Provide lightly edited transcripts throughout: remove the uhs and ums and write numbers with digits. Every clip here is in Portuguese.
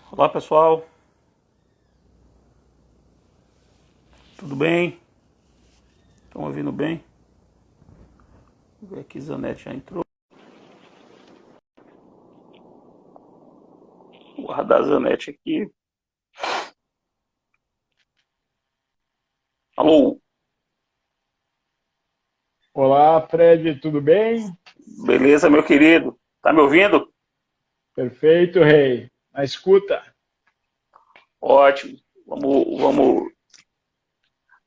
Olá pessoal, tudo bem? Estão ouvindo bem? Vou ver aqui, Zanetti já entrou. Vou guardar a Zanetti aqui. Alô, Olá, Fred, tudo bem? beleza, meu querido? Tá me ouvindo? Perfeito, rei. Na escuta. Ótimo. Vamos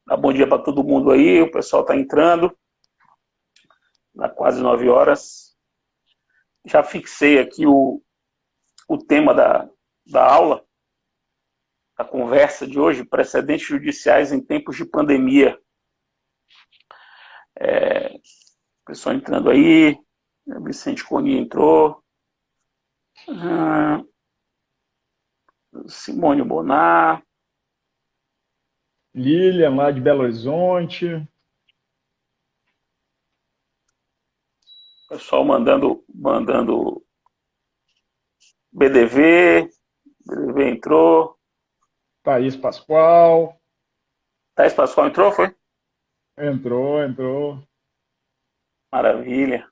dar bom dia para todo mundo aí. O pessoal está entrando. Dá quase 9 horas. Já fixei aqui o tema da aula, da conversa de hoje, precedentes judiciais em tempos de pandemia. O pessoal entrando aí. Vicente Coni entrou. Ah, Simone Bonar, Lilian, lá de Belo Horizonte. pessoal mandando BDV entrou, Thaís Pascoal. Thais Pascoal entrou, foi? Entrou. Maravilha,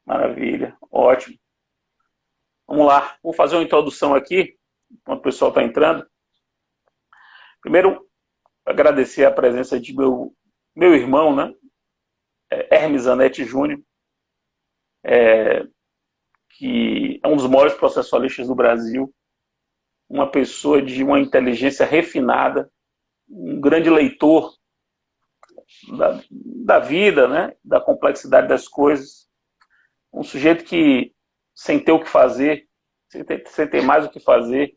maravilha, ótimo. Vamos lá, vou fazer uma introdução aqui, enquanto o pessoal está entrando. Primeiro, agradecer a presença de meu irmão, né? Hermes Zanetti Júnior, que é um dos maiores processualistas do Brasil, uma pessoa de uma inteligência refinada, um grande leitor da vida, né? Da complexidade das coisas. Um sujeito que, sem ter o que fazer, sem ter mais o que fazer,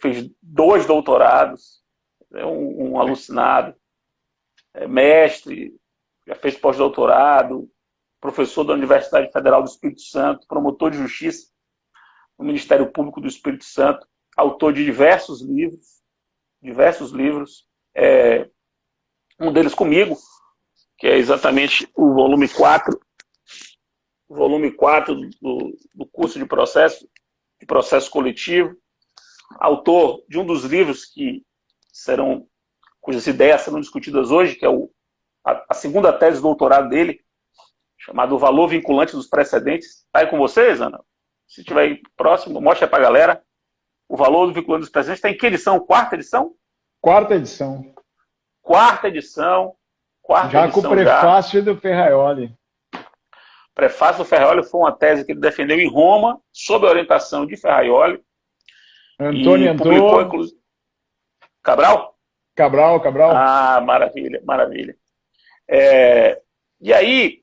fez 2 doutorados, é um alucinado, mestre, já fez pós-doutorado, professor da Universidade Federal do Espírito Santo, promotor de justiça no Ministério Público do Espírito Santo, autor de diversos livros, um deles comigo, que é exatamente o volume 4 do curso de processo coletivo, autor de um dos livros cujas ideias serão discutidas hoje, que é a segunda tese de doutorado dele, chamado O Valor Vinculante dos Precedentes. Está aí com vocês, Ana? Se estiver aí próximo, mostra para a galera. O Valor Vinculante dos Precedentes está em que edição? Quarta edição? Quarta edição. Quarta edição. Quarta Já com o edição já. prefácio do Ferraioli. Prefácio do Ferraioli foi uma tese que ele defendeu em Roma, sob a orientação de Ferraioli, Antônio e publicou, Antô, inclusive. Cabral? Cabral. Ah, maravilha, maravilha. É, e aí,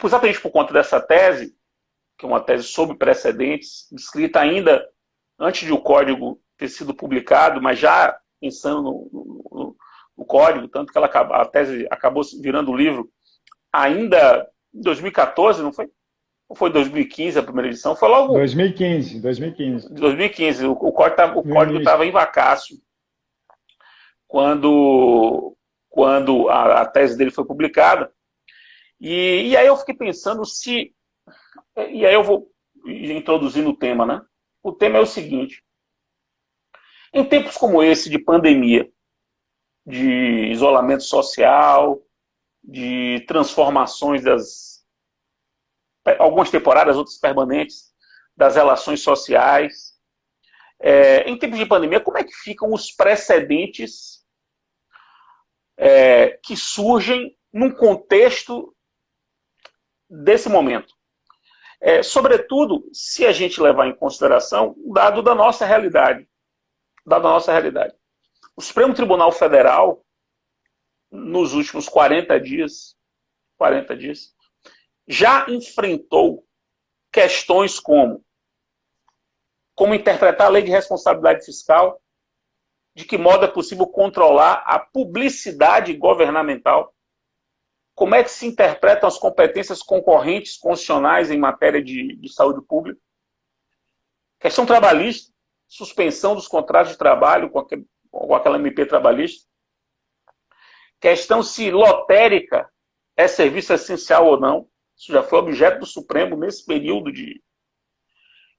exatamente por conta dessa tese, que é uma tese sobre precedentes, escrita ainda antes de o código ter sido publicado, mas já pensando no código, tanto que a tese acabou virando livro ainda em 2014, não foi? Ou foi em 2015 a primeira edição? Foi logo 2015, 2015. em 2015. O No código início. estava em vacácio quando, quando a tese dele foi publicada. E aí eu fiquei pensando se. E aí eu vou introduzindo o tema, né? O tema é o seguinte: em tempos como esse de pandemia, de isolamento social, de transformações algumas temporárias, outras permanentes, das relações sociais, em tempos de pandemia, como é que ficam os precedentes que surgem num contexto desse momento? Sobretudo, se a gente levar em consideração o dado da nossa realidade. Dado da nossa realidade. O Supremo Tribunal Federal, nos últimos 40 dias, já enfrentou questões como interpretar a lei de responsabilidade fiscal, de que modo é possível controlar a publicidade governamental, como é que se interpretam as competências concorrentes constitucionais em matéria de saúde pública, questão trabalhista, suspensão dos contratos de trabalho com aquela MP trabalhista, questão se lotérica é serviço essencial ou não, isso já foi objeto do Supremo nesse período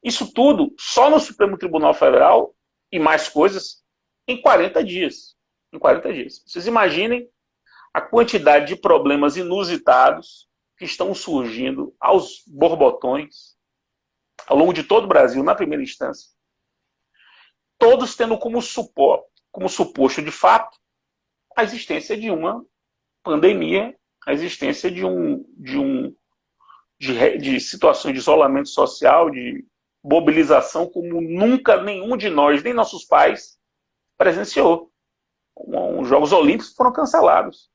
Isso tudo só no Supremo Tribunal Federal e mais coisas em 40 dias. Em 40 dias. Vocês imaginem a quantidade de problemas inusitados que estão surgindo aos borbotões ao longo de todo o Brasil, na primeira instância, todos tendo como suposto de fato a existência de uma pandemia, a existência de situações de isolamento social, de mobilização como nunca nenhum de nós, nem nossos pais, presenciou. Os Jogos Olímpicos foram cancelados.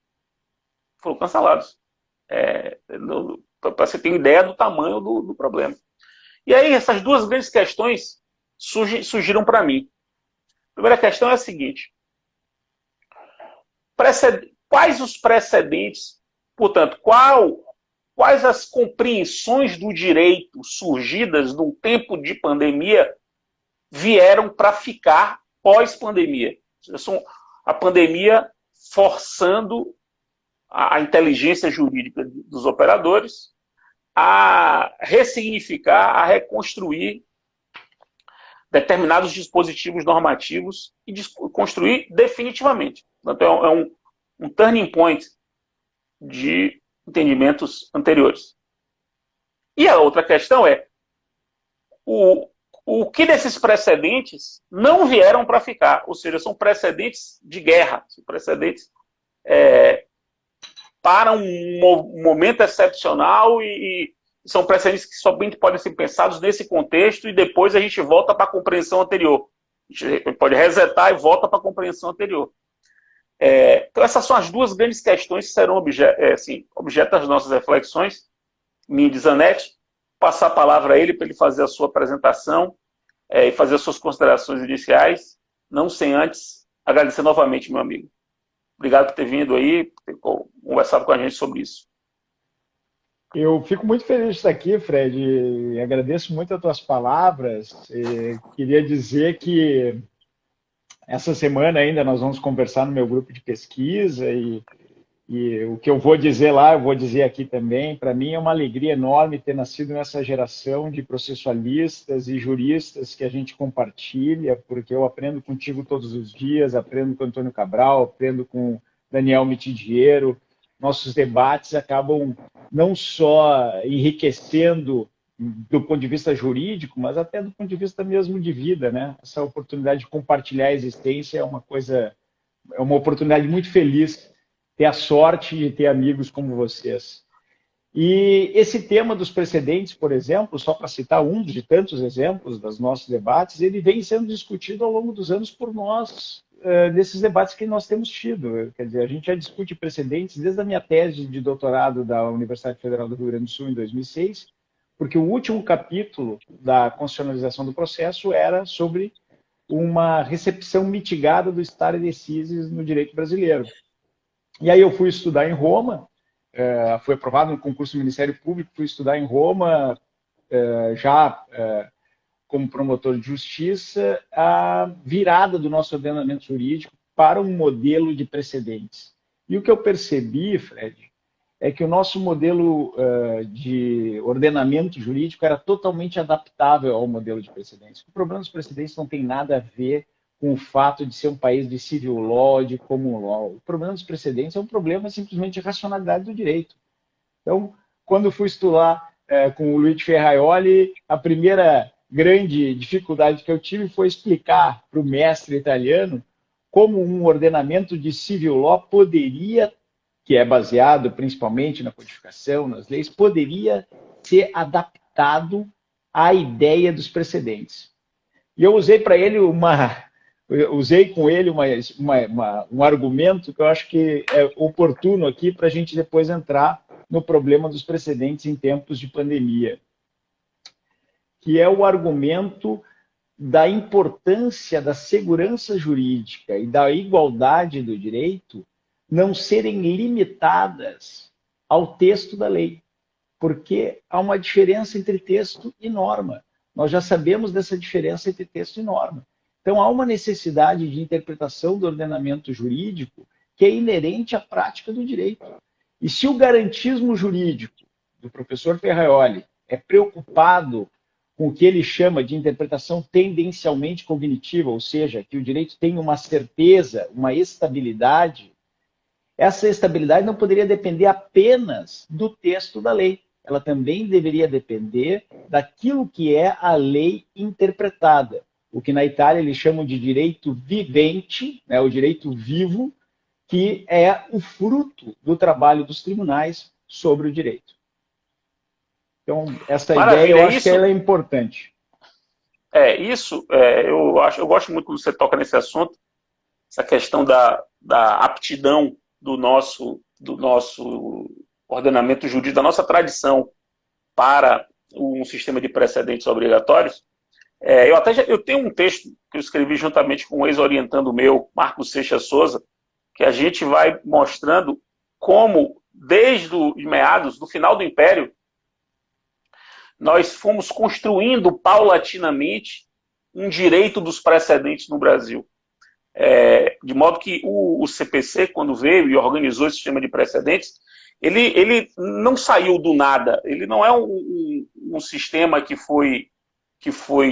Foram cancelados. Para você ter ideia do tamanho do problema. E aí, essas duas grandes questões surgiram para mim. A primeira questão é a seguinte: quais os precedentes, portanto, quais as compreensões do direito surgidas num tempo de pandemia vieram para ficar pós-pandemia? A pandemia forçando a inteligência jurídica dos operadores a ressignificar, a reconstruir determinados dispositivos normativos e construir definitivamente. Então, é um turning point de entendimentos anteriores. E a outra questão é o que desses precedentes não vieram para ficar, ou seja, são precedentes de guerra, são precedentes para um momento excepcional e são precedentes que somente podem ser pensados nesse contexto e depois a gente volta para a compreensão anterior. A gente pode resetar e volta para a compreensão anterior. Então essas são as duas grandes questões que serão objeto das nossas reflexões. Me desanexo, passar a palavra a ele para ele fazer a sua apresentação e fazer as suas considerações iniciais, não sem antes agradecer novamente, meu amigo. Obrigado por ter vindo aí, por ter conversado com a gente sobre isso. Eu fico muito feliz de estar aqui, Fred, e agradeço muito as tuas palavras. Queria dizer que essa semana ainda nós vamos conversar no meu grupo de pesquisa e o que eu vou dizer lá, eu vou dizer aqui também. Para mim é uma alegria enorme ter nascido nessa geração de processualistas e juristas que a gente compartilha, porque eu aprendo contigo todos os dias, aprendo com o Antônio Cabral, aprendo com o Daniel Mitidiero. Nossos debates acabam não só enriquecendo do ponto de vista jurídico, mas até do ponto de vista mesmo de vida, né? Essa oportunidade de compartilhar a existência é uma oportunidade muito feliz, ter a sorte de ter amigos como vocês. E esse tema dos precedentes, por exemplo, só para citar um de tantos exemplos dos nossos debates, ele vem sendo discutido ao longo dos anos por nós, nesses debates que nós temos tido. Quer dizer, a gente já discute precedentes desde a minha tese de doutorado da Universidade Federal do Rio Grande do Sul, em 2006, porque o último capítulo da constitucionalização do processo era sobre uma recepção mitigada do stare decisis no direito brasileiro. E aí eu fui estudar em Roma, fui aprovado no concurso do Ministério Público, fui estudar em Roma, como promotor de justiça, a virada do nosso ordenamento jurídico para um modelo de precedentes. E o que eu percebi, Fred, é que o nosso modelo de ordenamento jurídico era totalmente adaptável ao modelo de precedentes. O problema dos precedentes não tem nada a ver com o fato de ser um país de civil law, de common law. O problema dos precedentes é um problema simplesmente de racionalidade do direito. Então, quando eu fui estudar com o Luigi Ferraioli, a primeira grande dificuldade que eu tive foi explicar para o mestre italiano como um ordenamento de civil law poderia, que é baseado principalmente na codificação, nas leis, poderia ser adaptado à ideia dos precedentes. E eu usei para ele um argumento que eu acho que é oportuno aqui para a gente depois entrar no problema dos precedentes em tempos de pandemia, que é o argumento da importância da segurança jurídica e da igualdade do direito não serem limitadas ao texto da lei, porque há uma diferença entre texto e norma. Nós já sabemos dessa diferença entre texto e norma. Então, há uma necessidade de interpretação do ordenamento jurídico que é inerente à prática do direito. E se o garantismo jurídico do professor Ferraioli é preocupado com o que ele chama de interpretação tendencialmente cognitiva, ou seja, que o direito tem uma certeza, uma estabilidade, essa estabilidade não poderia depender apenas do texto da lei. Ela também deveria depender daquilo que é a lei interpretada. O que na Itália eles chamam de direito vivente, né, o direito vivo, que é o fruto do trabalho dos tribunais sobre o direito. Então, essa Maravilha, ideia eu acho que ela é importante. Eu gosto muito quando você toca nesse assunto, essa questão da aptidão do nosso ordenamento jurídico, da nossa tradição para um sistema de precedentes obrigatórios. Eu tenho um texto que eu escrevi juntamente com um ex-orientando meu, Marcos Seixas Souza, que a gente vai mostrando como, desde os meados, do final do Império, nós fomos construindo paulatinamente um direito dos precedentes no Brasil. De modo que o CPC, quando veio e organizou esse sistema de precedentes, ele não saiu do nada. Ele não é um sistema que foi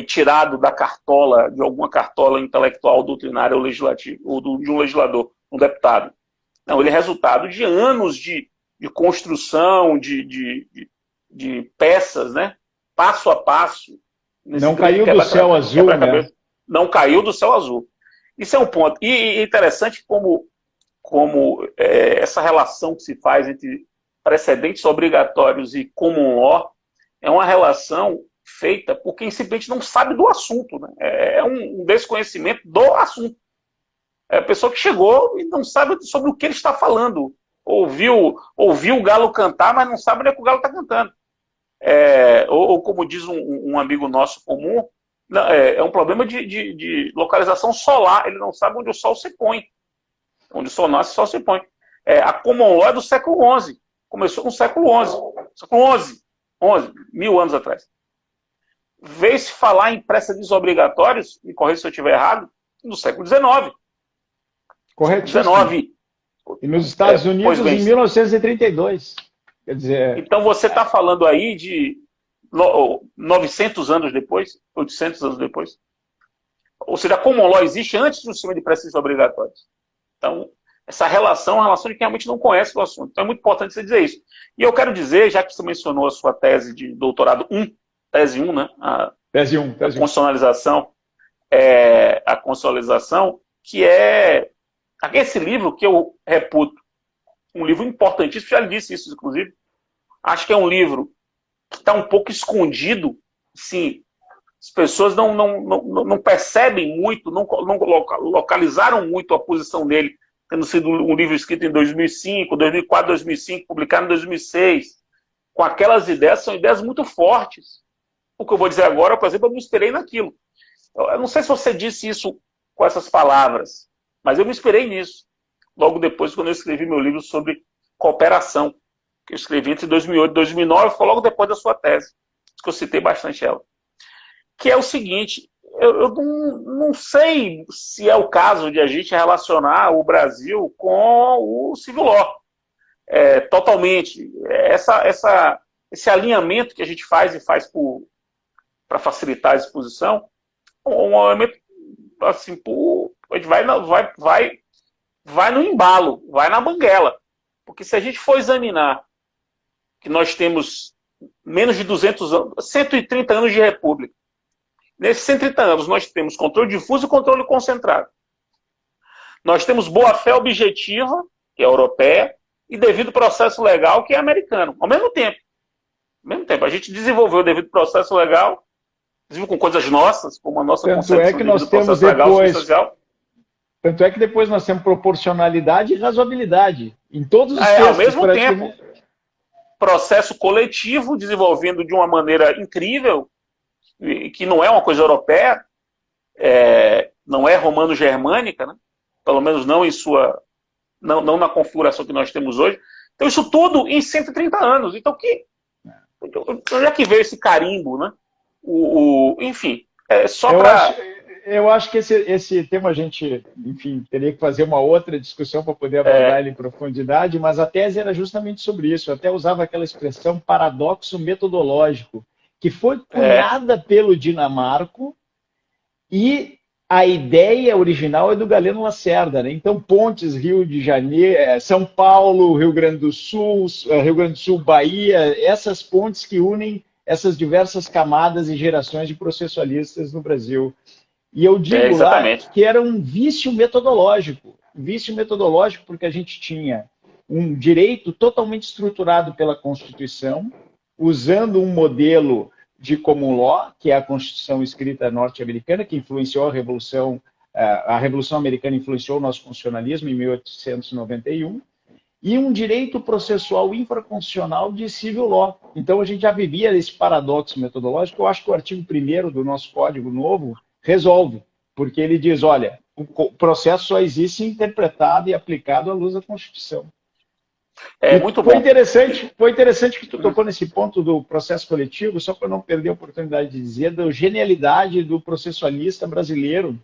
tirado da cartola, de alguma cartola intelectual, doutrinária ou legislativa, ou de um legislador, um deputado. Não, ele é resultado de anos de construção, de peças, né? Passo a passo. Não caiu do céu azul, né? Não caiu do céu azul. Isso é um ponto. E é interessante como essa relação que se faz entre precedentes obrigatórios e common law é uma relação feita por quem simplesmente não sabe do assunto. Né? É um desconhecimento do assunto. É a pessoa que chegou e não sabe sobre o que ele está falando. Ouviu o galo cantar, mas não sabe onde é que o galo está cantando. Ou como diz um amigo nosso comum, é um problema de localização solar. Ele não sabe onde o sol se põe. Onde o sol nasce, o sol se põe. A common law é do século XI. Começou no século XI. Século XI. 1000 anos atrás. Veio-se falar em precedentes obrigatórios, me corrija se eu estiver errado, no século XIX. Correto. XIX. E nos Estados Unidos, em 1932. Quer dizer... Então você está falando aí de 900 anos depois, 800 anos depois. Ou seja, a common law existe antes do sistema de precedentes obrigatórios. Então, essa relação é uma relação de quem realmente não conhece o assunto. Então é muito importante você dizer isso. E eu quero dizer, já que você mencionou a sua tese de doutorado 1, tese 1, né? Tese 1. A constitucionalização, que é esse livro que eu reputo um livro importantíssimo, já lhe disse isso, inclusive. Acho que é um livro que está um pouco escondido, sim. As pessoas não percebem muito, não localizaram muito a posição dele, tendo sido um livro escrito em 2005, 2004, 2005, publicado em 2006, com aquelas ideias, são ideias muito fortes. O que eu vou dizer agora, por exemplo, eu me inspirei naquilo. Eu não sei se você disse isso com essas palavras, mas eu me inspirei nisso. Logo depois, quando eu escrevi meu livro sobre cooperação, que eu escrevi entre 2008 e 2009, foi logo depois da sua tese, que eu citei bastante ela. Que é o seguinte, eu não sei se é o caso de a gente relacionar o Brasil com o civil law. Totalmente. Esse alinhamento que a gente faz para facilitar a exposição, um alinhamento assim, a gente vai no embalo, vai na banguela. Porque se a gente for examinar que nós temos menos de 200 anos, 130 anos de república, nesses 130 anos nós temos controle difuso e controle concentrado. Nós temos boa-fé objetiva, que é europeia, e devido processo legal, que é americano. Ao mesmo tempo. A gente desenvolveu o devido processo legal, inclusive com coisas nossas, como a nossa concepção que nós de temos processo legal depois... social. Tanto é que depois nós temos proporcionalidade e razoabilidade. Em todos os textos, ao mesmo tempo, processo coletivo, desenvolvendo de uma maneira incrível, que não é uma coisa europeia, não é romano-germânica, né? Pelo menos não em sua... Não na configuração que nós temos hoje. Então, isso tudo em 130 anos. Então, onde é que veio esse carimbo, né? Enfim, só para... Eu acho que esse tema a gente, enfim, teria que fazer uma outra discussão para poder abordar ele em profundidade, mas a tese era justamente sobre isso. Eu até usava aquela expressão paradoxo metodológico, que foi cunhada pelo Dinamarco, e a ideia original é do Galeno Lacerda, né? Então, pontes, Rio de Janeiro, São Paulo, Rio Grande do Sul, Bahia, essas pontes que unem essas diversas camadas e gerações de processualistas no Brasil. E eu digo lá exatamente. que era um vício metodológico porque a gente tinha um direito totalmente estruturado pela Constituição, usando um modelo de common law, que é a Constituição escrita norte-americana, que influenciou a Revolução Americana influenciou o nosso constitucionalismo em 1891, e um direito processual infraconstitucional de civil law. Então, a gente já vivia esse paradoxo metodológico. Eu acho que o artigo 1º do nosso Código Novo resolve, porque ele diz, olha, o processo só existe interpretado e aplicado à luz da Constituição. Muito foi bom. interessante que tu tocou nesse ponto do processo coletivo, só para não perder a oportunidade de dizer, da genialidade do processualista brasileiro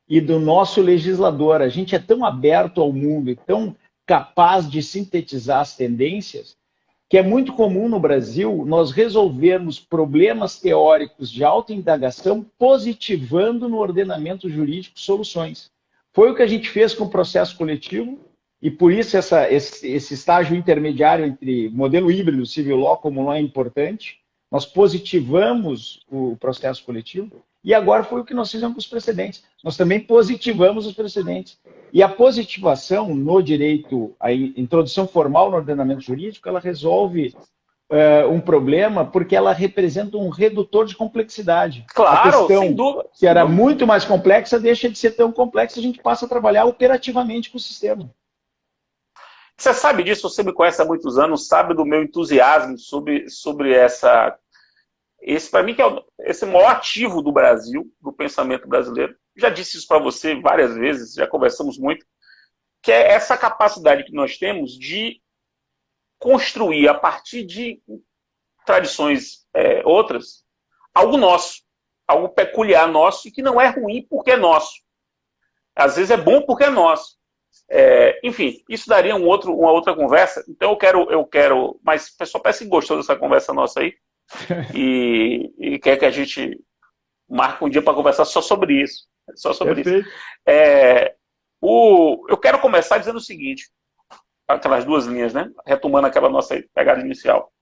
e do nosso legislador. A gente é tão aberto ao mundo e tão capaz de sintetizar as tendências, que é muito comum no Brasil nós resolvermos problemas teóricos de autoindagação positivando no ordenamento jurídico soluções. Foi o que a gente fez com o processo coletivo, e por isso esse estágio intermediário entre modelo híbrido, civil law, como law é importante. Nós positivamos o processo coletivo, e agora foi o que nós fizemos com os precedentes. Nós também positivamos os precedentes. E a positivação no direito, a introdução formal no ordenamento jurídico, ela resolve um problema porque ela representa um redutor de complexidade. Claro, a questão, sem dúvida, que era muito mais complexa, deixa de ser tão complexa, a gente passa a trabalhar operativamente com o sistema. Você sabe disso, você me conhece há muitos anos, sabe do meu entusiasmo sobre essa... Esse, para mim, que é esse maior ativo do Brasil, do pensamento brasileiro. Já disse isso para você várias vezes, já conversamos muito, que é essa capacidade que nós temos de construir, a partir de tradições outras, algo nosso, algo peculiar nosso, e que não é ruim porque é nosso. Às vezes é bom porque é nosso. Enfim, isso daria uma outra conversa. Então eu quero, mas o pessoal parece que gostou dessa conversa nossa aí e quer que a gente marque um dia para conversar só sobre isso. Só sobre Perfeito. isso. Eu quero começar dizendo o seguinte, aquelas duas linhas, né? Retomando aquela nossa pegada inicial.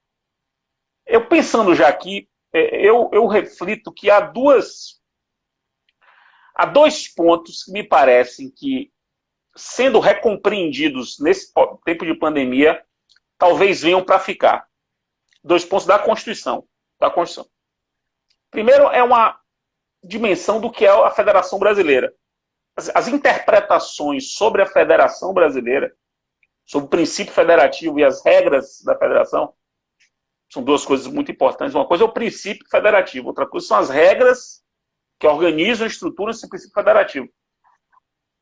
Eu pensando já aqui, eu reflito que há dois pontos que me parecem que, sendo recompreendidos nesse tempo de pandemia, talvez venham para ficar. 2 pontos da Constituição. Primeiro é uma dimensão do que é a Federação Brasileira. As interpretações sobre a Federação Brasileira, sobre o princípio federativo e as regras da federação, são duas coisas muito importantes. Uma coisa é o princípio federativo, outra coisa são as regras que organizam e estruturam esse princípio federativo.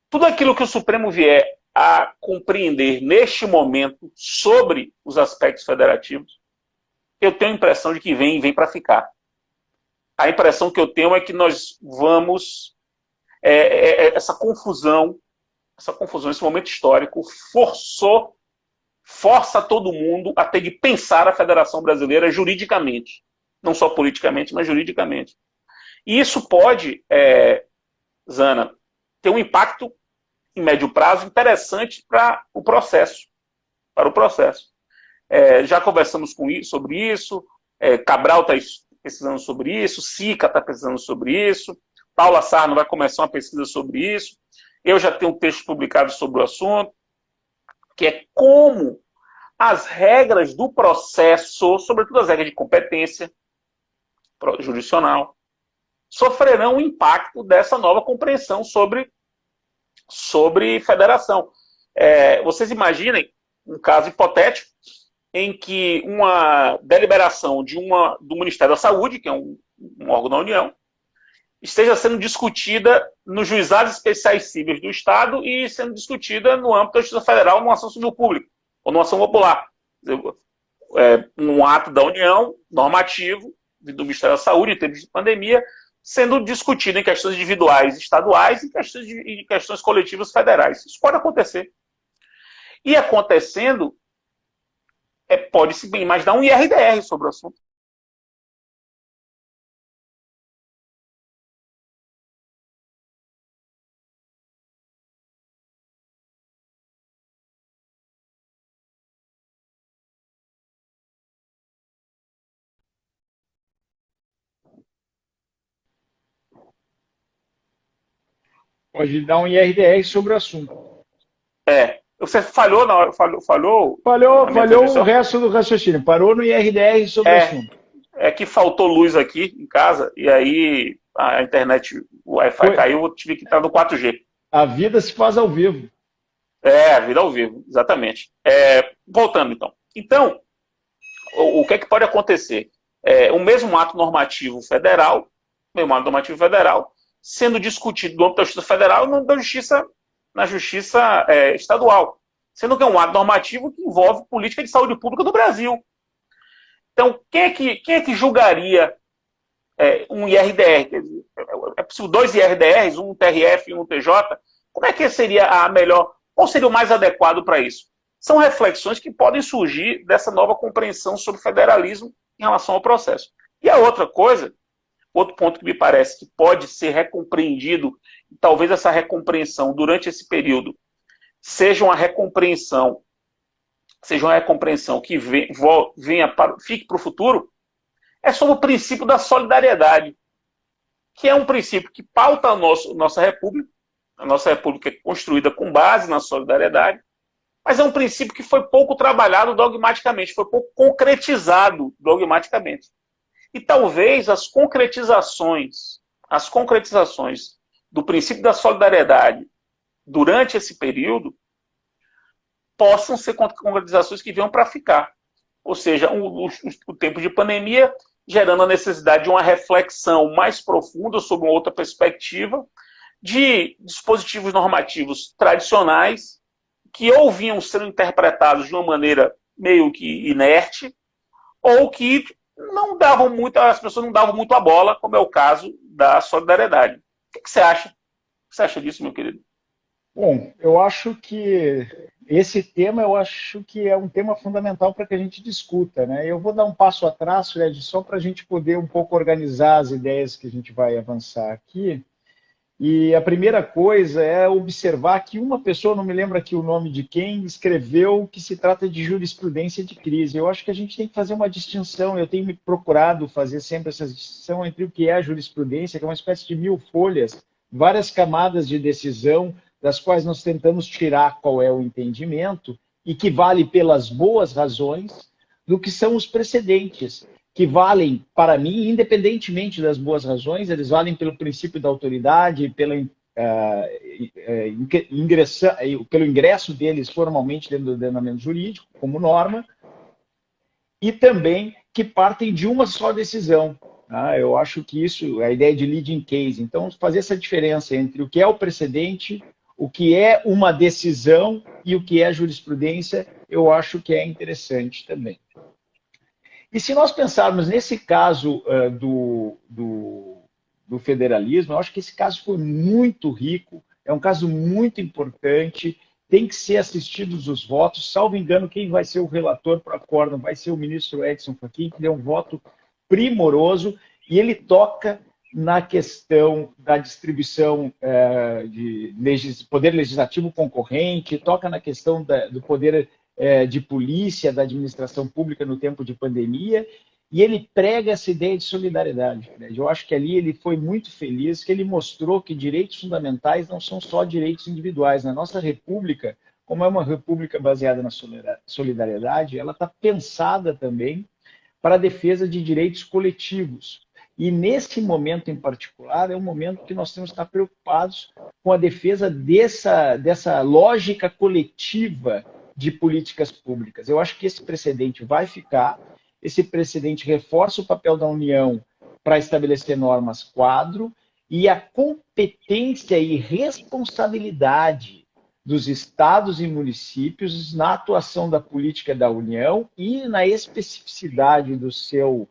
Tudo aquilo que o Supremo vier a compreender neste momento sobre os aspectos federativos, eu tenho a impressão de que vem para ficar. A impressão que eu tenho é que nós vamos... essa confusão, esse momento histórico, força todo mundo a ter de pensar a Federação Brasileira juridicamente. Não só politicamente, mas juridicamente. E isso pode, Zana, ter um impacto em médio prazo interessante para o processo. Já conversamos sobre isso, Cabral está pesquisando sobre isso, Sica está pesquisando sobre isso, Paula Sarno vai começar uma pesquisa sobre isso, eu já tenho um texto publicado sobre o assunto, que é como as regras do processo, sobretudo as regras de competência jurisdicional, sofrerão o impacto dessa nova compreensão sobre federação. Vocês imaginem um caso hipotético em que uma deliberação do Ministério da Saúde, que é um órgão da União, esteja sendo discutida nos juizados especiais cíveis do Estado e sendo discutida no âmbito da Justiça Federal numa ação civil pública ou numa ação popular. Um ato da União, normativo, do Ministério da Saúde, em termos de pandemia, sendo discutido em questões individuais estaduais e questões coletivas federais. Isso pode acontecer. E acontecendo, pode-se bem imaginar um IRDR sobre o assunto. Pode dar um IRDR sobre o assunto. Você falhou na hora, falhou Falhou, na minha falhou o transmissão? resto do raciocínio. Parou no IRDR sobre o É, assunto. é que faltou luz aqui em casa e aí a internet, o Wi-Fi Foi, caiu, eu tive que estar no 4G. a vida se faz ao vivo. A vida ao vivo, exatamente. Voltando então. Então, o que é que pode acontecer? O mesmo ato normativo federal, sendo discutido no âmbito da Justiça Federal e no âmbito na Justiça Estadual. Sendo que é um ato normativo que envolve política de saúde pública do Brasil. Então, quem é que julgaria um IRDR? É possível dois IRDRs, um TRF e um TJ? Como é que seria a melhor? Qual seria o mais adequado para isso? São reflexões que podem surgir dessa nova compreensão sobre o federalismo em relação ao processo. E a outra coisa, outro ponto que me parece que pode ser recompreendido, e talvez essa recompreensão durante esse período seja uma recompreensão que fique para o futuro, é sobre o princípio da solidariedade, que é um princípio que pauta a nossa República. A nossa República é construída com base na solidariedade, mas é um princípio que foi pouco trabalhado dogmaticamente, foi pouco concretizado dogmaticamente. E talvez as concretizações do princípio da solidariedade durante esse período possam ser concretizações que venham para ficar. Ou seja, o tempo de pandemia gerando a necessidade de uma reflexão mais profunda sobre uma outra perspectiva de dispositivos normativos tradicionais que ou vinham sendo interpretados de uma maneira meio que inerte ou que não davam muito, as pessoas não davam muito a bola, como é o caso da solidariedade. O que você acha? O que você acha disso, meu querido? Bom, eu acho que esse tema, eu acho que é um tema fundamental para que a gente discuta, né? Eu vou dar um passo atrás, Fred, só para a gente poder um pouco organizar as ideias que a gente vai avançar aqui. E a primeira coisa é observar que uma pessoa, não me lembro aqui o nome de quem, escreveu que se trata de jurisprudência de crise. Eu acho que a gente tem que fazer uma distinção, eu tenho me procurado fazer sempre essa distinção entre o que é a jurisprudência, que é uma espécie de 1000 folhas, várias camadas de decisão, das quais nós tentamos tirar qual é o entendimento, e que vale pelas boas razões, do que são os precedentes, que valem, para mim, independentemente das boas razões, eles valem pelo princípio da autoridade, pelo ingresso deles formalmente dentro do ordenamento jurídico, como norma, e também que partem de uma só decisão. Eu acho que isso é a ideia de leading case. Então, fazer essa diferença entre o que é o precedente, o que é uma decisão e o que é jurisprudência, eu acho que é interessante também. E se nós pensarmos nesse caso do federalismo, eu acho que esse caso foi muito rico, é um caso muito importante, tem que ser assistidos os votos. Salvo engano, quem vai ser o relator para o acórdão vai ser o ministro Edson Fachin, que deu um voto primoroso, e ele toca na questão da distribuição de poder legislativo concorrente, toca na questão do poder de polícia, da administração pública no tempo de pandemia, e ele prega essa ideia de solidariedade. Eu acho que ali ele foi muito feliz, que ele mostrou que direitos fundamentais não são só direitos individuais. Na nossa república, como é uma república baseada na solidariedade, ela está pensada também para a defesa de direitos coletivos. E nesse momento em particular, é um momento que nós temos que estar preocupados com a defesa dessa lógica coletiva de políticas públicas. Eu acho que esse precedente vai ficar, esse precedente reforça o papel da União para estabelecer normas quadro e a competência e responsabilidade dos estados e municípios na atuação da política da União e na especificidade do seu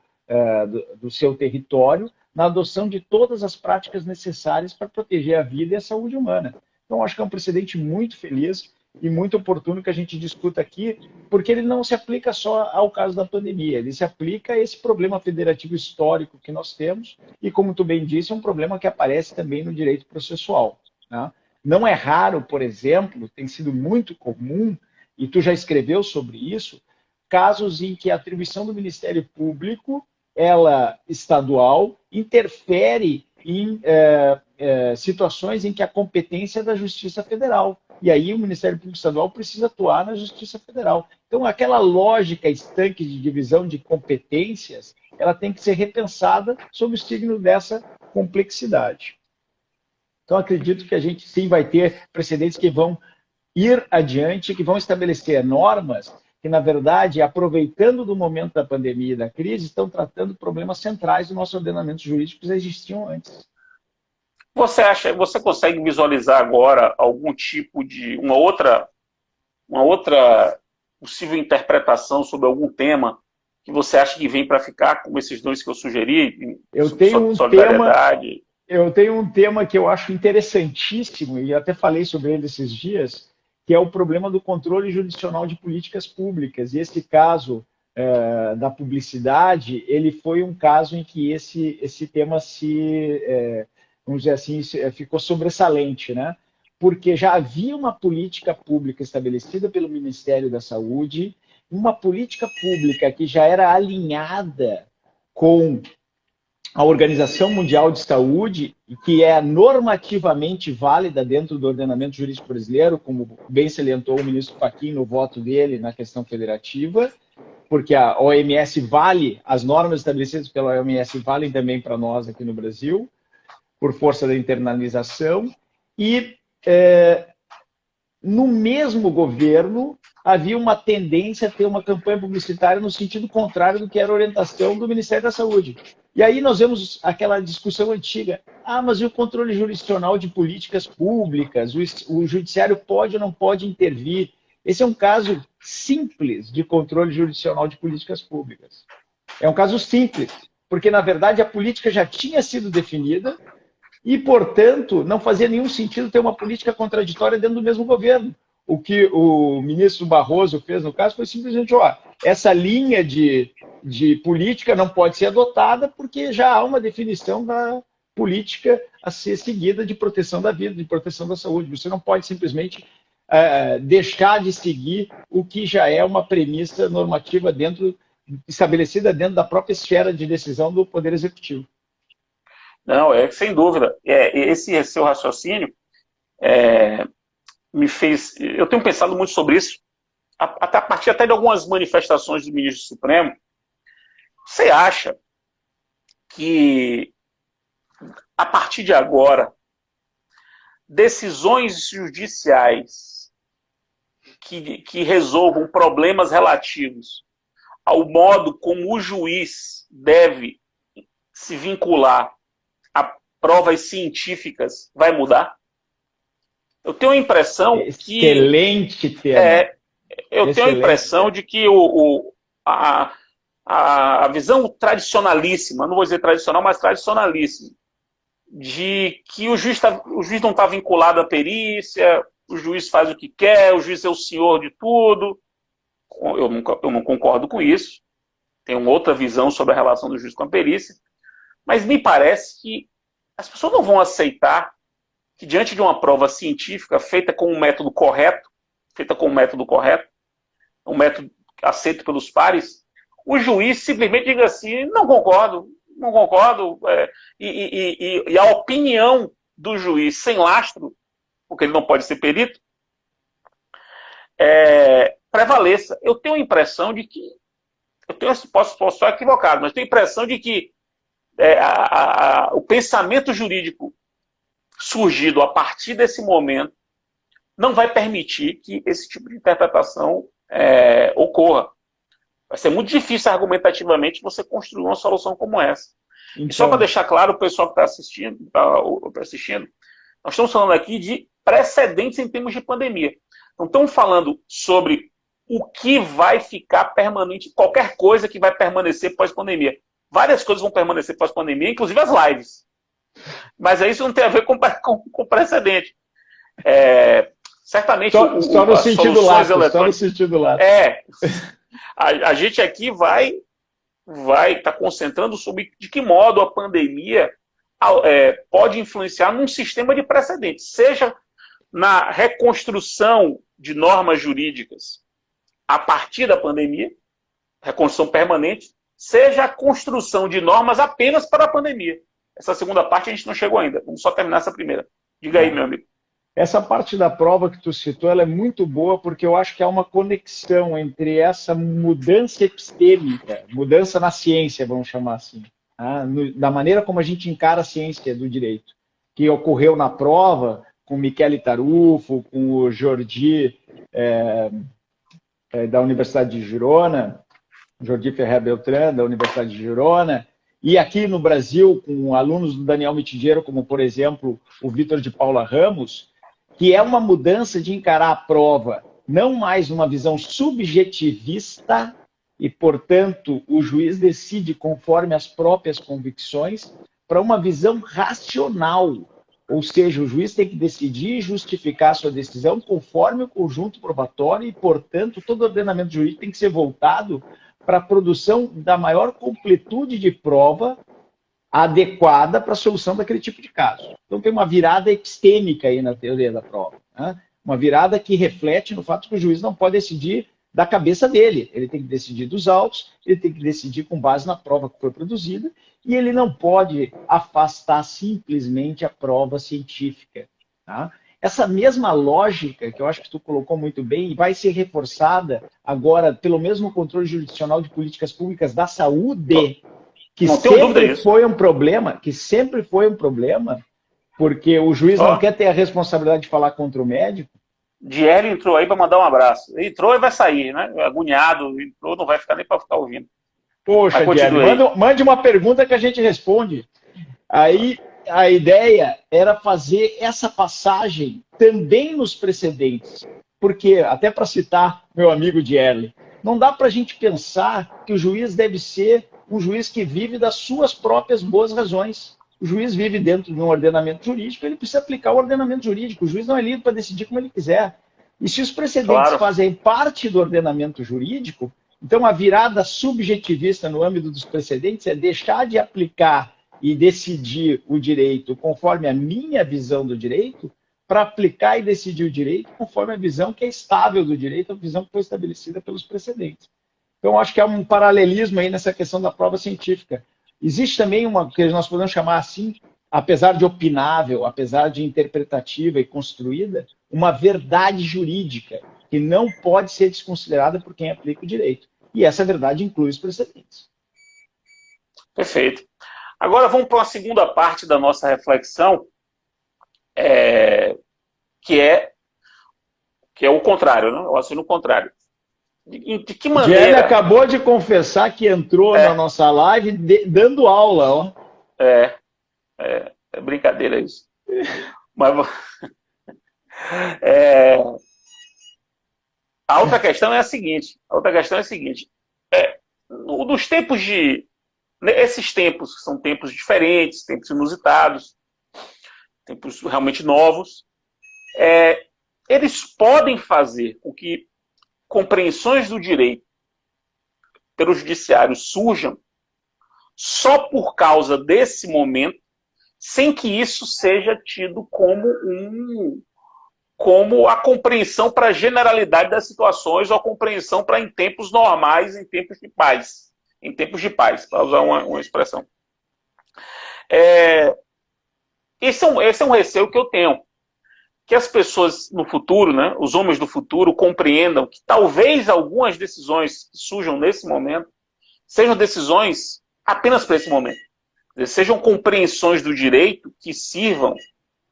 território, na adoção de todas as práticas necessárias para proteger a vida e a saúde humana. Então, acho que é um precedente muito feliz e muito oportuno que a gente discuta aqui, porque ele não se aplica só ao caso da pandemia, ele se aplica a esse problema federativo histórico que nós temos e, como tu bem disse, é um problema que aparece também no direito processual. Né? Não é raro, por exemplo, tem sido muito comum, e tu já escreveu sobre isso, casos em que a atribuição do Ministério Público, ela estadual, interfere em situações em que a competência é da Justiça Federal. E aí o Ministério Público Estadual precisa atuar na Justiça Federal. Então, aquela lógica estanque de divisão de competências, ela tem que ser repensada sob o signo dessa complexidade. Então, acredito que a gente sim vai ter precedentes que vão ir adiante, que vão estabelecer normas que, na verdade, aproveitando do momento da pandemia e da crise, estão tratando problemas centrais do nosso ordenamento jurídico que já existiam antes. Você consegue visualizar agora algum tipo de uma outra possível interpretação sobre algum tema que você acha que vem para ficar, como esses dois que eu sugeri, solidariedade? Eu tenho um tema que eu acho interessantíssimo, e até falei sobre ele esses dias, que é o problema do controle jurisdicional de políticas públicas. E esse caso da publicidade, ele foi um caso em que esse tema vamos dizer assim, ficou sobressalente, né? Porque já havia uma política pública estabelecida pelo Ministério da Saúde, uma política pública que já era alinhada com a Organização Mundial de Saúde, que é normativamente válida dentro do ordenamento jurídico brasileiro, como bem salientou o ministro Fachin no voto dele na questão federativa, porque a OMS vale, as normas estabelecidas pela OMS valem também para nós aqui no Brasil, por força da internalização, e no mesmo governo havia uma tendência a ter uma campanha publicitária no sentido contrário do que era a orientação do Ministério da Saúde. E aí nós vemos aquela discussão antiga, mas e o controle jurisdicional de políticas públicas? O judiciário pode ou não pode intervir? Esse é um caso simples de controle jurisdicional de políticas públicas. É um caso simples, porque, na verdade, a política já tinha sido definida e, portanto, não fazia nenhum sentido ter uma política contraditória dentro do mesmo governo. O que o ministro Barroso fez no caso foi simplesmente, essa linha de política não pode ser adotada porque já há uma definição da política a ser seguida de proteção da vida, de proteção da saúde. Você não pode simplesmente deixar de seguir o que já é uma premissa normativa estabelecida dentro da própria esfera de decisão do Poder Executivo. Não, sem dúvida. Esse seu raciocínio me fez... Eu tenho pensado muito sobre isso, até a partir de algumas manifestações do ministro Supremo. Você acha que, a partir de agora, decisões judiciais que resolvam problemas relativos ao modo como o juiz deve se vincular a provas científicas vai mudar? Eu tenho a impressão Excelente tema. Tenho a impressão de que a visão tradicionalíssima, não vou dizer tradicional, mas tradicionalíssima, de que o juiz não está vinculado à perícia, o juiz faz o que quer, o juiz é o senhor de tudo. Eu não concordo com isso. Tenho uma outra visão sobre a relação do juiz com a perícia. Mas me parece que as pessoas não vão aceitar que, diante de uma prova científica feita com um método correto, um método aceito pelos pares, o juiz simplesmente diga assim, não concordo, e a opinião do juiz sem lastro, porque ele não pode ser perito, prevaleça. Eu tenho a impressão de que, posso estar equivocado, mas tenho a impressão de que o pensamento jurídico surgido a partir desse momento não vai permitir que esse tipo de interpretação ocorra. Vai ser muito difícil argumentativamente você construir uma solução como essa. Então, e só para deixar claro, o pessoal que está assistindo, nós estamos falando aqui de precedentes em termos de pandemia. Não estamos falando sobre o que vai ficar permanente, qualquer coisa que vai permanecer pós-pandemia. Várias coisas vão permanecer pós-pandemia, inclusive as lives. Mas isso não tem a ver com precedente. Certamente, só no sentido lato. A gente aqui vai estar concentrando sobre de que modo a pandemia pode influenciar num sistema de precedentes, seja na reconstrução de normas jurídicas a partir da pandemia, reconstrução permanente, seja a construção de normas apenas para a pandemia. Essa segunda parte a gente não chegou ainda. Vamos só terminar essa primeira. Diga aí, meu amigo. Essa parte da prova que tu citou, ela é muito boa porque eu acho que há uma conexão entre essa mudança epistêmica, mudança na ciência, vamos chamar assim, tá? Da maneira como a gente encara a ciência do direito, que ocorreu na prova com Michele Tarufo, com o Jordi da Universidade de Girona, Jordi Ferrer Beltrán, da Universidade de Girona, e aqui no Brasil, com alunos do Daniel Mitidiero, como, por exemplo, o Vitor de Paula Ramos, que é uma mudança de encarar a prova não mais uma visão subjetivista e, portanto, o juiz decide conforme as próprias convicções, para uma visão racional. Ou seja, o juiz tem que decidir e justificar a sua decisão conforme o conjunto probatório e, portanto, todo ordenamento jurídico tem que ser voltado para a produção da maior completude de prova adequada para a solução daquele tipo de caso. Então tem uma virada epistêmica aí na teoria da prova, né? Uma virada que reflete no fato que o juiz não pode decidir da cabeça dele, ele tem que decidir dos autos, ele tem que decidir com base na prova que foi produzida, e ele não pode afastar simplesmente a prova científica, tá? Essa mesma lógica, que eu acho que tu colocou muito bem, vai ser reforçada agora pelo mesmo controle jurisdicional de políticas públicas da saúde, que sempre foi um problema, porque o juiz não quer ter a responsabilidade de falar contra o médico. Diério entrou aí para mandar um abraço. Entrou e vai sair, né? Agoniado, entrou, não vai ficar nem para ficar ouvindo. Poxa, Diério, mande uma pergunta que a gente responde. Aí a ideia era fazer essa passagem também nos precedentes. Porque, até para citar meu amigo Diério, não dá para a gente pensar que o juiz deve ser um juiz que vive das suas próprias boas razões. O juiz vive dentro de um ordenamento jurídico, ele precisa aplicar o ordenamento jurídico. O juiz não é livre para decidir como ele quiser. E se os precedentes fazem parte do ordenamento jurídico, então a virada subjetivista no âmbito dos precedentes é deixar de aplicar e decidir o direito conforme a minha visão do direito, para aplicar e decidir o direito conforme a visão que é estável do direito, a visão que foi estabelecida pelos precedentes. Então, acho que há um paralelismo aí nessa questão da prova científica. Existe também uma, que nós podemos chamar assim, apesar de opinável, apesar de interpretativa e construída, uma verdade jurídica, que não pode ser desconsiderada por quem aplica o direito. E essa verdade inclui os precedentes. Perfeito. Agora vamos para uma segunda parte da nossa reflexão, que é o contrário, né? O raciocínio contrário. De que maneira... Ele acabou de confessar que entrou na nossa live dando aula, ó. É brincadeira isso. Mas a outra questão é a seguinte. Nos tempos esses tempos, que são tempos diferentes, tempos inusitados, tempos realmente novos, eles podem fazer com que compreensões do direito pelo judiciário surjam só por causa desse momento, sem que isso seja tido como a compreensão para a generalidade das situações, ou a compreensão para em tempos normais, em tempos de paz, para usar uma expressão. Esse é um receio que eu tenho, que as pessoas no futuro, né, os homens do futuro, compreendam que talvez algumas decisões que surjam nesse momento sejam decisões apenas para esse momento. Sejam compreensões do direito que sirvam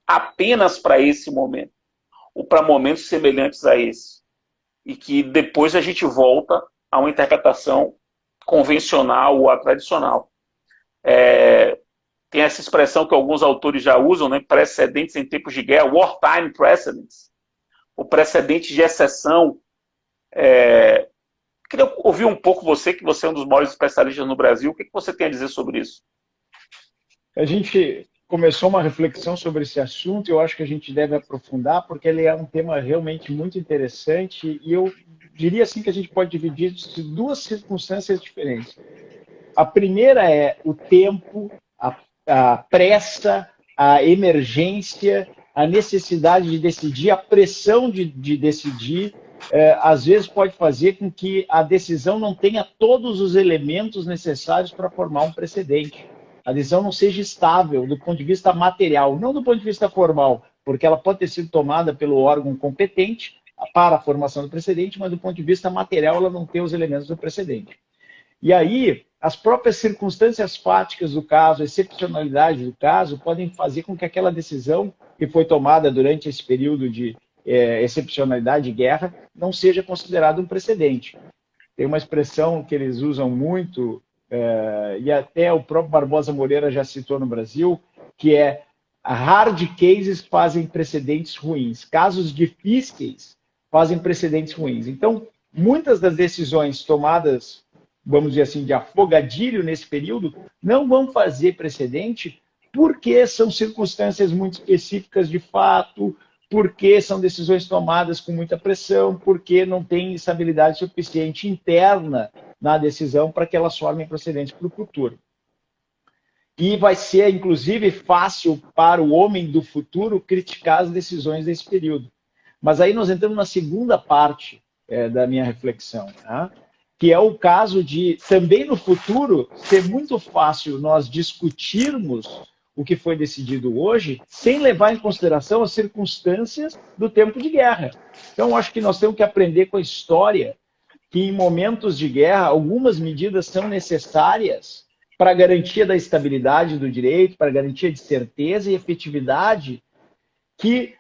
apenas para esse momento, ou para momentos semelhantes a esse. E que depois a gente volta a uma interpretação convencional ou a tradicional. Tem essa expressão que alguns autores já usam, né? Precedentes em tempos de guerra, wartime precedents, o precedente de exceção. Queria ouvir um pouco você, que você é um dos maiores especialistas no Brasil, o que você tem a dizer sobre isso? A gente começou uma reflexão sobre esse assunto e eu acho que a gente deve aprofundar, porque ele é um tema realmente muito interessante e eu diria assim que a gente pode dividir em duas circunstâncias diferentes. A primeira é o tempo, a pressa, a emergência, a necessidade de decidir, a pressão de decidir, às vezes pode fazer com que a decisão não tenha todos os elementos necessários para formar um precedente. a decisão não seja estável do ponto de vista material, não do ponto de vista formal, porque ela pode ter sido tomada pelo órgão competente para a formação do precedente, mas do ponto de vista material ela não tem os elementos do precedente. E aí, as próprias circunstâncias fáticas do caso, a excepcionalidade do caso, podem fazer com que aquela decisão que foi tomada durante esse período de excepcionalidade de guerra não seja considerada um precedente. Tem uma expressão que eles usam muito, e até o próprio Barbosa Moreira já citou no Brasil, que é hard cases fazem precedentes ruins. Casos difíceis fazem precedentes ruins. Então, muitas das decisões tomadas, vamos dizer assim, de afogadilho nesse período, não vão fazer precedente porque são circunstâncias muito específicas de fato, porque são decisões tomadas com muita pressão, porque não tem estabilidade suficiente interna na decisão para que elas formem precedentes para o futuro. E vai ser, inclusive, fácil para o homem do futuro criticar as decisões desse período. Mas aí nós entramos na segunda parte da minha reflexão, né? Que é o caso de, também no futuro, ser muito fácil nós discutirmos o que foi decidido hoje, sem levar em consideração as circunstâncias do tempo de guerra. Então, acho que nós temos que aprender com a história que, em momentos de guerra, algumas medidas são necessárias para a garantia da estabilidade do direito, para a garantia de certeza e efetividade, que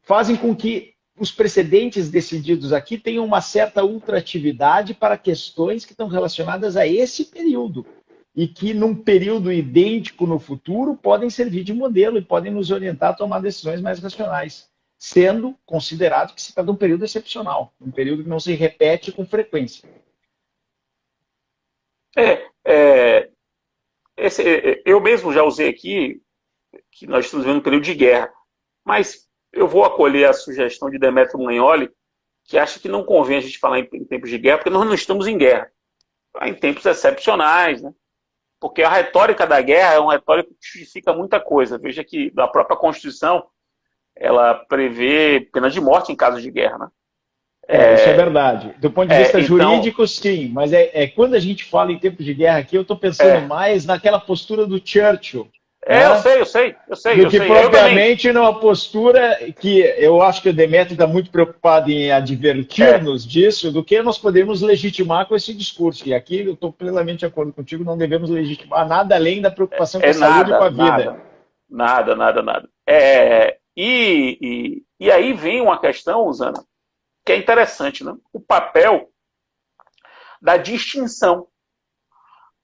fazem com que os precedentes decididos aqui tenham uma certa ultratividade para questões que estão relacionadas a esse período e que, num período idêntico no futuro, podem servir de modelo e podem nos orientar a tomar decisões mais racionais, sendo considerado que se trata de um período excepcional, um período que não se repete com frequência. Eu mesmo já usei aqui que nós estamos vivendo um período de guerra, mas eu vou acolher a sugestão de Demetrio Magnoli, que acha que não convém a gente falar em tempos de guerra, porque nós não estamos em guerra. Em tempos excepcionais, né? Porque a retórica da guerra é uma retórica que justifica muita coisa. Veja que da própria Constituição, ela prevê pena de morte em caso de guerra, né? Isso é verdade. Do ponto de vista jurídico, sim. Mas quando a gente fala em tempos de guerra aqui, eu estou pensando mais naquela postura do Churchill. Eu sei. Do que propriamente numa postura que eu acho que o Demetrio está muito preocupado em advertir-nos disso, do que nós podemos legitimar com esse discurso. E aqui eu estou plenamente de acordo contigo, não devemos legitimar nada além da preocupação com a saúde e com a vida. Nada. E aí vem uma questão, Zana, que é interessante, né? O papel da distinção.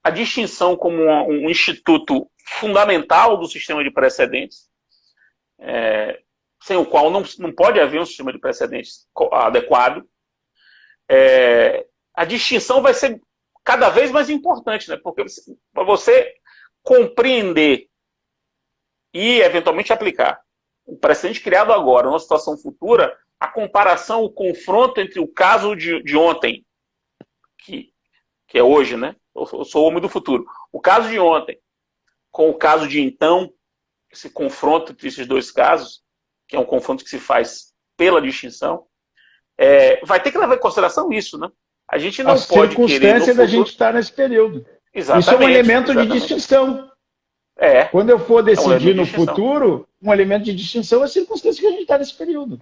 A distinção como um instituto fundamental do sistema de precedentes, sem o qual não pode haver um sistema de precedentes adequado. A distinção vai ser cada vez mais importante, né? Porque para você compreender e eventualmente aplicar o precedente criado agora, numa situação futura, a comparação, o confronto entre o caso de ontem, que é hoje, né? Eu sou o homem do futuro. O caso de ontem com o caso de então, esse confronto entre esses dois casos, que é um confronto que se faz pela distinção, vai ter que levar em consideração isso, né? A gente não pode querer... A circunstância da gente estar nesse período. Exatamente. Isso é um elemento de distinção. Quando eu for decidir no futuro, um elemento de distinção é a circunstância que a gente está nesse período.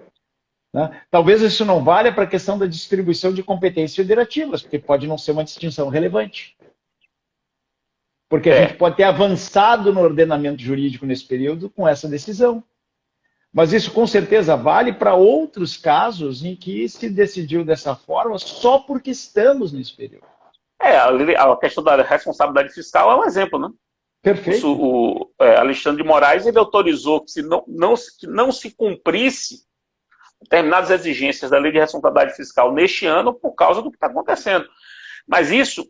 Né? Talvez isso não valha para a questão da distribuição de competências federativas, porque pode não ser uma distinção relevante. Porque a gente pode ter avançado no ordenamento jurídico nesse período com essa decisão. Mas isso com certeza vale para outros casos em que se decidiu dessa forma só porque estamos nesse período. A questão da responsabilidade fiscal é um exemplo, né? Perfeito. O Alexandre de Moraes ele autorizou que não se cumprisse determinadas exigências da lei de responsabilidade fiscal neste ano por causa do que está acontecendo. Mas isso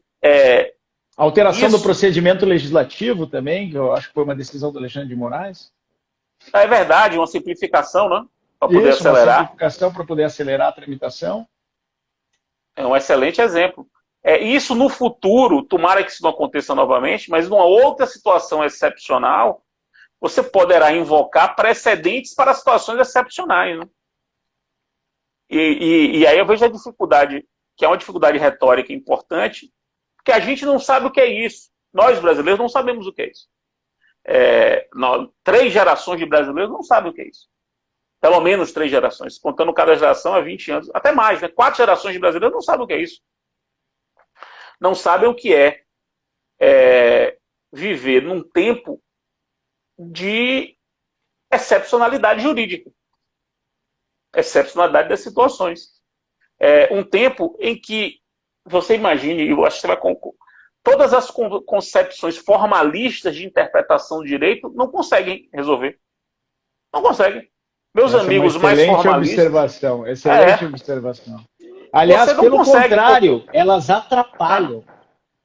a alteração do procedimento legislativo também, que eu acho que foi uma decisão do Alexandre de Moraes. É verdade, uma simplificação, né? Para poder acelerar. Uma simplificação para poder acelerar a tramitação. É um excelente exemplo. Isso no futuro, tomara que isso não aconteça novamente, mas numa outra situação excepcional, você poderá invocar precedentes para situações excepcionais, né? E aí eu vejo a dificuldade, que é uma dificuldade retórica importante, que a gente não sabe o que é isso. Nós, brasileiros, não sabemos o que é isso. 3 gerações de brasileiros não sabem o que é isso. Pelo menos 3 gerações, contando cada geração há 20 anos, até mais, né? 4 gerações de brasileiros não sabem o que é isso. Não sabem o que é viver num tempo de excepcionalidade jurídica, excepcionalidade das situações. Um tempo em que, você imagine, eu acho que você vai concordar, todas as concepções formalistas de interpretação do direito não conseguem resolver. Não conseguem. Meus amigos mais formalistas... Excelente observação. Aliás, pelo contrário, elas atrapalham.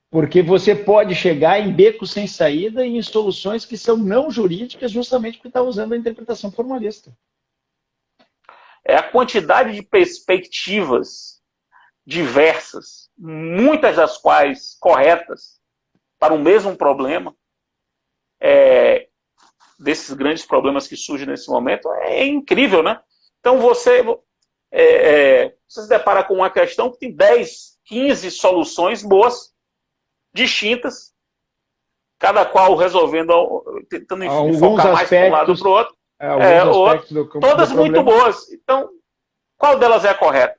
Porque você pode chegar em becos sem saída e em soluções que são não jurídicas justamente porque está usando a interpretação formalista. A quantidade de perspectivas diversas, muitas das quais corretas, para o mesmo problema, desses grandes problemas que surgem nesse momento, é incrível, né? Então você se depara com uma questão que tem 10, 15 soluções boas, distintas, cada qual resolvendo, tentando focar mais para um lado ou para o outro. Todas muito boas. Então, qual delas é a correta?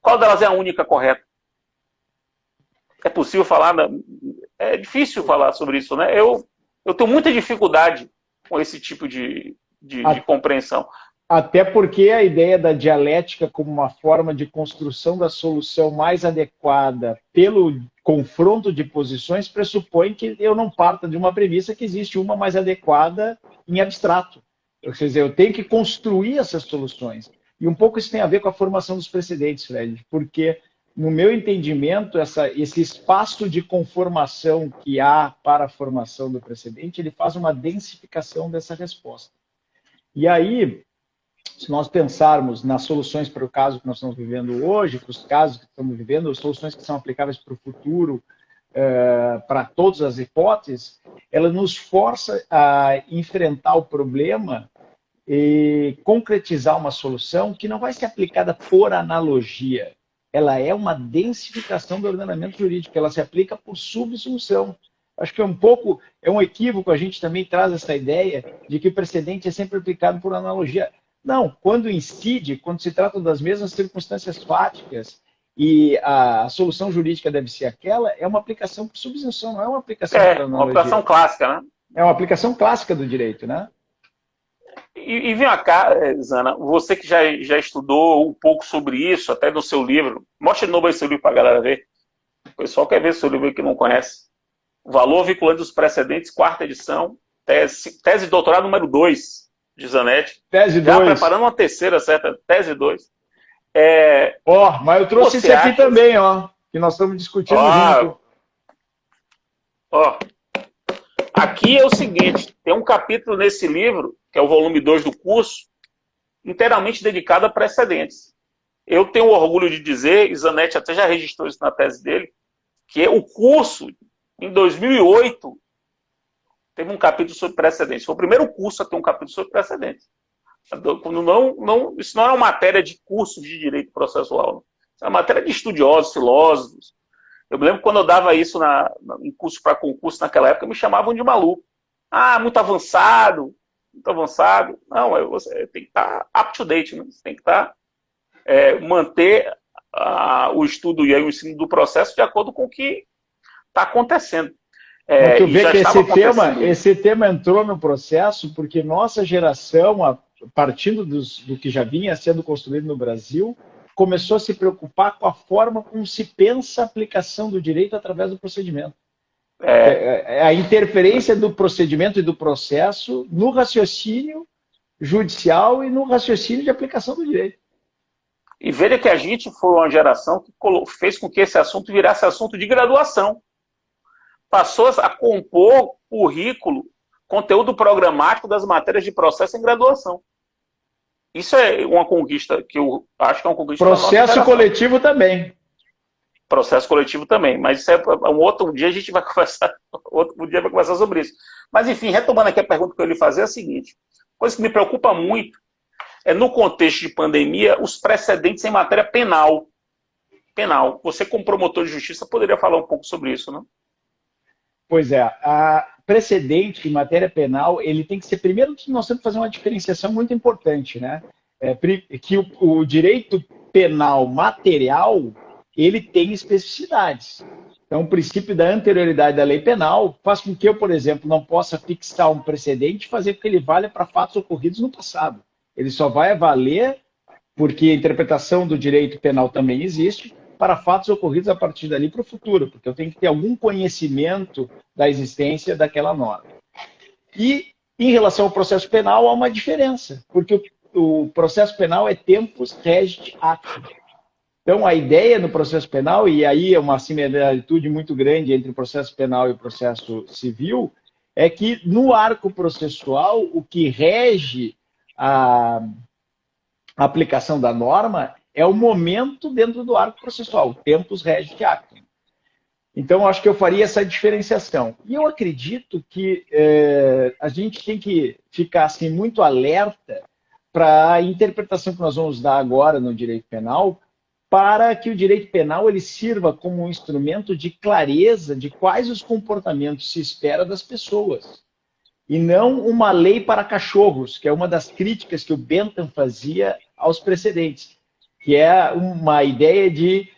Qual delas é a única correta? É possível falar? É difícil falar sobre isso, né? Eu tenho muita dificuldade com esse tipo de compreensão. Até porque a ideia da dialética como uma forma de construção da solução mais adequada pelo confronto de posições pressupõe que eu não parta de uma premissa que existe uma mais adequada em abstrato. Quer dizer, eu tenho que construir essas soluções. E um pouco isso tem a ver com a formação dos precedentes, Fred, porque, no meu entendimento, esse espaço de conformação que há para a formação do precedente, ele faz uma densificação dessa resposta. E aí, se nós pensarmos nas soluções para o caso que nós estamos vivendo hoje, para os casos que estamos vivendo, soluções que são aplicáveis para o futuro, para todas as hipóteses, ela nos força a enfrentar o problema e concretizar uma solução que não vai ser aplicada por analogia. Ela é uma densificação do ordenamento jurídico, ela se aplica por subsunção. Acho que é um equívoco, a gente também traz essa ideia de que o precedente é sempre aplicado por analogia. Não, quando incide, quando se trata das mesmas circunstâncias fáticas e a solução jurídica deve ser aquela, é uma aplicação por subsunção, não é uma aplicação por analogia. É uma aplicação clássica, né? É uma aplicação clássica do direito, né? E vem cá, Zana, você que já estudou um pouco sobre isso, até no seu livro, mostre de novo esse livro para a galera ver. O pessoal quer ver seu livro que não conhece. Valor vinculante dos precedentes, 4ª edição, tese de doutorado número 2, de Zanetti. Tese 2. Já preparando uma 3ª, certa, tese 2. Mas eu trouxe esse aqui também, que nós estamos discutindo junto. Aqui é o seguinte, tem um capítulo nesse livro, que é o volume 2 do curso, inteiramente dedicado a precedentes. Eu tenho orgulho de dizer, e Zanetti até já registrou isso na tese dele, que o curso, em 2008, teve um capítulo sobre precedentes. Foi o primeiro curso a ter um capítulo sobre precedentes. Isso não é uma matéria de curso de direito processual. Isso é uma matéria de estudiosos, filósofos. Eu me lembro que quando eu dava isso em curso para concurso naquela época, me chamavam de maluco. Muito avançado, muito avançado. Não, você tem que estar up to date, né? Você tem que manter o estudo e o ensino do processo de acordo com o que está acontecendo. Tu vê que esse tema entrou no processo porque nossa geração, partindo do que já vinha sendo construído no Brasil, começou a se preocupar com a forma como se pensa a aplicação do direito através do procedimento. A interferência do procedimento e do processo no raciocínio judicial e no raciocínio de aplicação do direito. E veja que a gente foi uma geração que fez com que esse assunto virasse assunto de graduação. Passou a compor currículo, conteúdo programático das matérias de processo em graduação. Isso é uma conquista que eu acho que é uma conquista da nossa geração. Processo coletivo também. Processo coletivo também, mas isso um dia a gente vai conversar, outro dia vai conversar sobre isso. Mas enfim, retomando aqui a pergunta que eu lhe fazer é a seguinte, coisa que me preocupa muito é no contexto de pandemia os precedentes em matéria penal. Você como promotor de justiça poderia falar um pouco sobre isso, não? Pois é, precedente em matéria penal, ele tem que ser, primeiro, que nós temos que fazer uma diferenciação muito importante, né? Que o direito penal material, ele tem especificidades. Então, o princípio da anterioridade da lei penal faz com que eu, por exemplo, não possa fixar um precedente e fazer com que ele valha para fatos ocorridos no passado. Ele só vai valer porque a interpretação do direito penal também existe para fatos ocorridos a partir dali para o futuro, porque eu tenho que ter algum conhecimento da existência daquela norma. E, em relação ao processo penal, há uma diferença, porque o processo penal é tempus regit actum. Então, a ideia no processo penal, e aí é uma similitude muito grande entre o processo penal e o processo civil, é que no arco processual, o que rege a aplicação da norma é o momento dentro do arco processual, o tempus regit actum. Então, acho que eu faria essa diferenciação. E eu acredito que a gente tem que ficar assim, muito alerta para a interpretação que nós vamos dar agora no direito penal, para que o direito penal ele sirva como um instrumento de clareza de quais os comportamentos se espera das pessoas. E não uma lei para cachorros, que é uma das críticas que o Bentham fazia aos precedentes, que é uma ideia de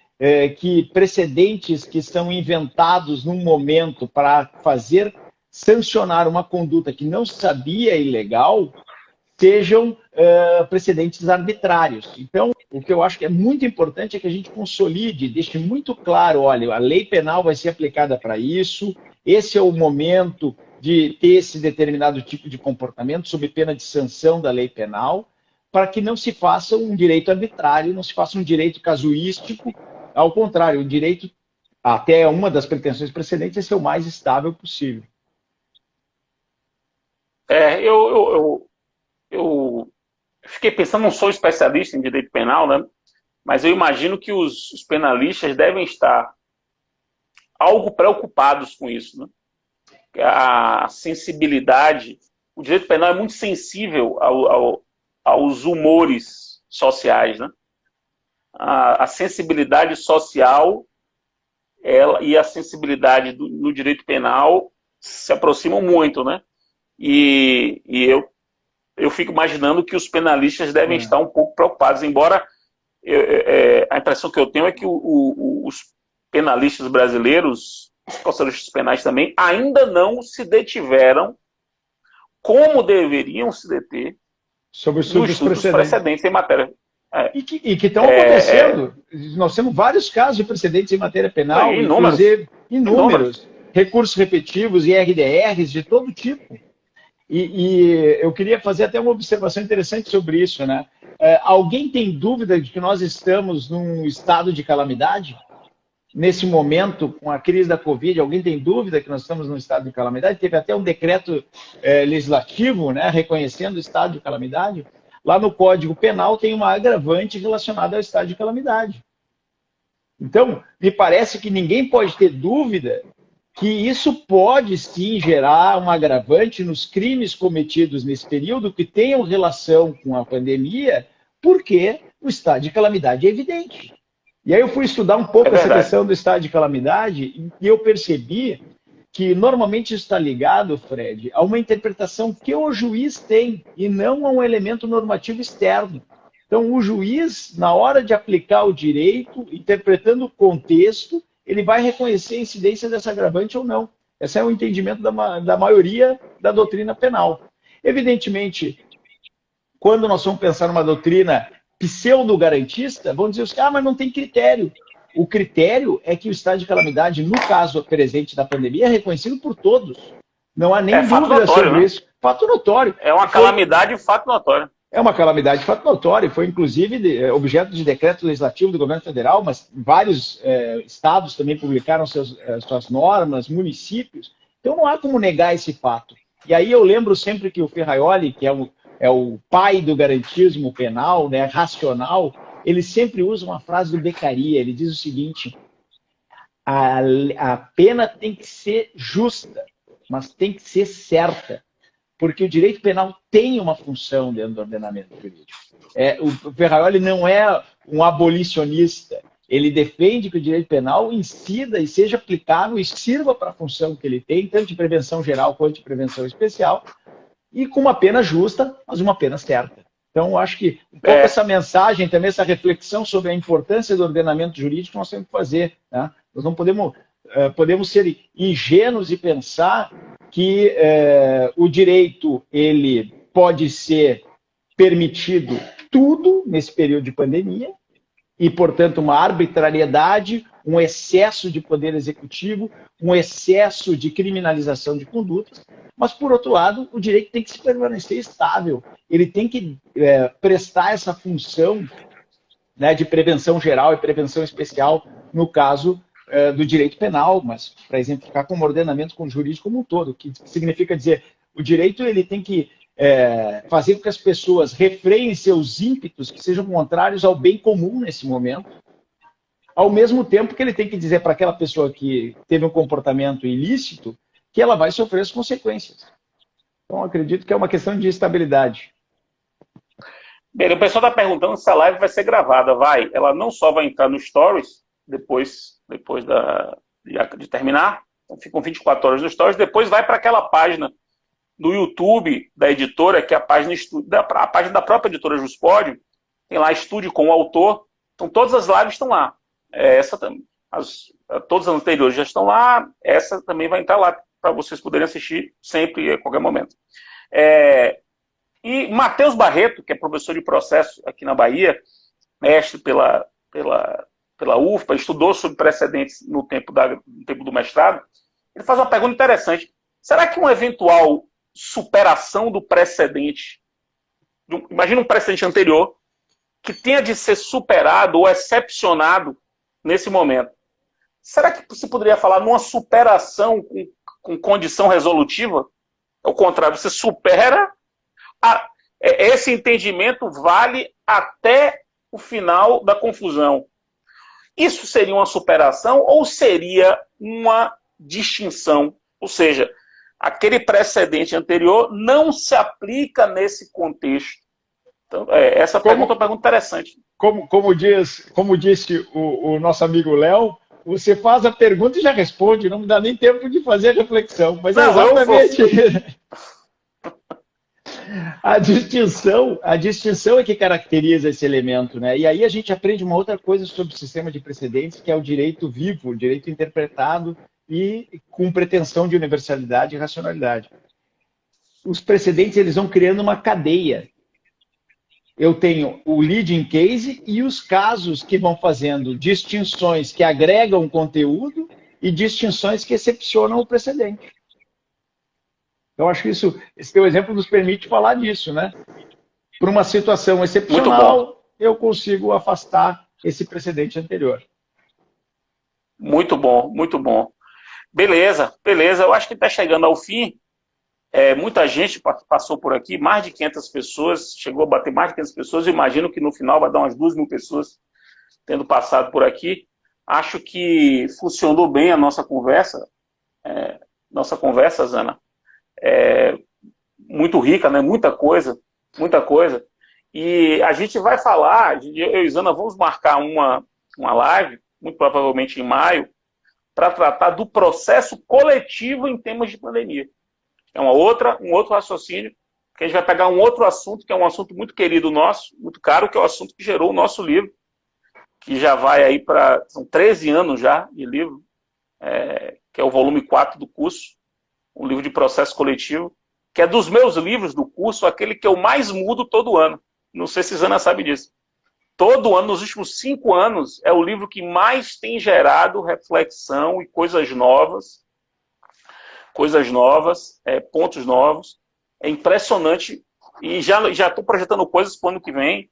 que precedentes que são inventados num momento para fazer sancionar uma conduta que não se sabia ilegal, sejam precedentes arbitrários. Então, o que eu acho que é muito importante é que a gente consolide, deixe muito claro, olha, a lei penal vai ser aplicada para isso, esse é o momento de ter esse determinado tipo de comportamento, sob pena de sanção da lei penal, para que não se faça um direito arbitrário, não se faça um direito casuístico, ao contrário, o direito, até uma das pretensões precedentes, é ser o mais estável possível. Eu fiquei pensando, não sou especialista em direito penal, né? Mas eu imagino que os penalistas devem estar algo preocupados com isso, né? A sensibilidade, o direito penal é muito sensível aos humores sociais, né? A sensibilidade social e a sensibilidade no direito penal se aproximam muito, né? E eu fico imaginando que os penalistas devem estar um pouco preocupados, embora a impressão que eu tenho é que os penalistas brasileiros, os conselheiros penais também, ainda não se detiveram como deveriam se deter sobre os precedentes em matéria. E que estão acontecendo. Nós temos vários casos de precedentes em matéria penal, inclusive inúmeros. Recursos repetitivos e RDRs de todo tipo. E eu queria fazer até uma observação interessante sobre isso, né? Alguém tem dúvida de que nós estamos num estado de calamidade? Nesse momento, com a crise da Covid, alguém tem dúvida que nós estamos num estado de calamidade? Teve até um decreto legislativo, né, reconhecendo o estado de calamidade. Lá no Código Penal tem uma agravante relacionada ao estado de calamidade. Então, me parece que ninguém pode ter dúvida que isso pode sim gerar um agravante nos crimes cometidos nesse período que tenham relação com a pandemia, porque o estado de calamidade é evidente. E aí eu fui estudar um pouco essa questão do estado de calamidade e eu percebi que normalmente isso está ligado, Fred, a uma interpretação que o juiz tem e não a um elemento normativo externo. Então, o juiz, na hora de aplicar o direito, interpretando o contexto, ele vai reconhecer a incidência dessa agravante ou não. Esse é o entendimento da maioria da doutrina penal. Evidentemente, quando nós vamos pensar numa doutrina pseudo-garantista, vão dizer, mas não tem critério. O critério é que o estado de calamidade, no caso presente da pandemia, é reconhecido por todos. Não há nem dúvida notório, sobre isso. Fato notório. É uma calamidade de fato notório. É uma calamidade de fato notório. Foi, inclusive, objeto de decreto legislativo do governo federal, mas vários estados também publicaram suas normas, municípios. Então, não há como negar esse fato. E aí eu lembro sempre que o Ferraioli, que é o pai do garantismo penal, né, racional, ele sempre usa uma frase do Beccaria. Ele diz o seguinte: a pena tem que ser justa, mas tem que ser certa. Porque o direito penal tem uma função dentro do ordenamento jurídico. O Ferraioli não é um abolicionista. ele defende que o direito penal incida e seja aplicável e sirva para a função que ele tem, tanto de prevenção geral quanto de prevenção especial, e com uma pena justa, mas uma pena certa. Então, eu acho que um pouco essa mensagem, também essa reflexão sobre a importância do ordenamento jurídico nós temos que fazer. Né? Nós não podemos ser ingênuos e pensar que o direito ele pode ser permitido tudo nesse período de pandemia e, portanto, uma arbitrariedade, um excesso de poder executivo, um excesso de criminalização de condutas, mas, por outro lado, o direito tem que se permanecer estável, ele tem que prestar essa função, né, de prevenção geral e prevenção especial, no caso do direito penal, mas para exemplificar como ordenamento jurídico como um todo, que significa dizer, o direito ele tem que fazer com que as pessoas refreiem seus ímpetos que sejam contrários ao bem comum nesse momento, ao mesmo tempo que ele tem que dizer para aquela pessoa que teve um comportamento ilícito que ela vai sofrer as consequências. Então, acredito que é uma questão de estabilidade. Bem, o pessoal está perguntando se a live vai ser gravada. Vai. Ela não só vai entrar no Stories, depois de terminar, então ficam 24 horas no Stories, depois vai para aquela página do YouTube da editora, que é a página da própria editora Juspódio, tem lá Estude com o Autor, então todas as lives estão lá. Todas as anteriores já estão lá, essa também vai entrar lá, para vocês poderem assistir sempre, a qualquer momento. E Matheus Barreto, que é professor de processo aqui na Bahia, mestre pela UFPA, estudou sobre precedentes no tempo do mestrado, ele faz uma pergunta interessante. Será que uma eventual superação do precedente, imagina um precedente anterior, que tenha de ser superado ou excepcionado nesse momento, será que se poderia falar numa superação com condição resolutiva? Ao contrário, você supera, esse entendimento vale até o final da confusão. Isso seria uma superação ou seria uma distinção? Ou seja, aquele precedente anterior não se aplica nesse contexto. Então, essa pergunta é uma pergunta interessante. Como disse o nosso amigo Léo, você faz a pergunta e já responde, não dá nem tempo de fazer a reflexão. Mas não, exatamente. A distinção é que caracteriza esse elemento, né? E aí a gente aprende uma outra coisa sobre o sistema de precedentes, que é o direito vivo, o direito interpretado e com pretensão de universalidade e racionalidade. Os precedentes eles vão criando uma cadeia. Eu tenho o leading case e os casos que vão fazendo distinções que agregam conteúdo e distinções que excepcionam o precedente. Então, acho que esse teu exemplo nos permite falar disso, né? Por uma situação excepcional, eu consigo afastar esse precedente anterior. Muito bom, muito bom. Beleza. Eu acho que está chegando ao fim. Muita gente passou por aqui, mais de 500 pessoas, chegou a bater mais de 500 pessoas. Eu imagino que no final vai dar umas 2.000 pessoas tendo passado por aqui. Acho que funcionou bem a nossa conversa. Zana. Muito rica, né? Muita coisa. E a gente vai falar, eu e Zana vamos marcar uma live, muito provavelmente em maio, para tratar do processo coletivo em temas de pandemia. É um outro raciocínio, que a gente vai pegar um outro assunto, que é um assunto muito querido nosso, muito caro, que é o assunto que gerou o nosso livro, que já vai aí para... São 13 anos já de livro, que é o volume 4 do curso, um livro de processo coletivo, que é dos meus livros do curso, aquele que eu mais mudo todo ano. Não sei se Zana sabe disso. Todo ano, nos últimos 5 anos, é o livro que mais tem gerado reflexão e coisas novas, pontos novos. É impressionante. E já estou projetando coisas para o ano que vem.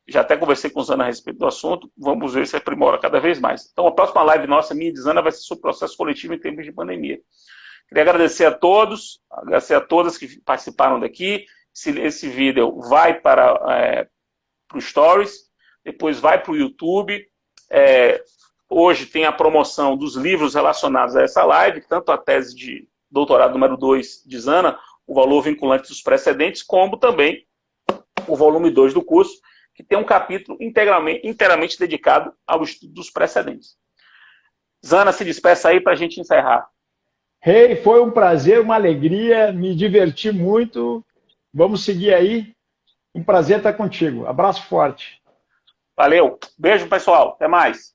Já até conversei com o Zana a respeito do assunto. Vamos ver se aprimora cada vez mais. Então, a próxima live nossa, minha e de Zana, vai ser sobre processo coletivo em tempos de pandemia. Queria agradecer a todos, agradecer a todas que participaram daqui. Esse vídeo vai para o Stories, depois vai para o YouTube. Hoje tem a promoção dos livros relacionados a essa live, tanto a tese de doutorado número 2 de Zana, o valor vinculante dos precedentes, como também o volume 2 do curso, que tem um capítulo inteiramente dedicado ao estudo dos precedentes. Zana, se despeça aí para a gente encerrar. Rei, foi um prazer, uma alegria, me diverti muito. Vamos seguir aí. Um prazer estar contigo. Abraço forte. Valeu. Beijo, pessoal. Até mais.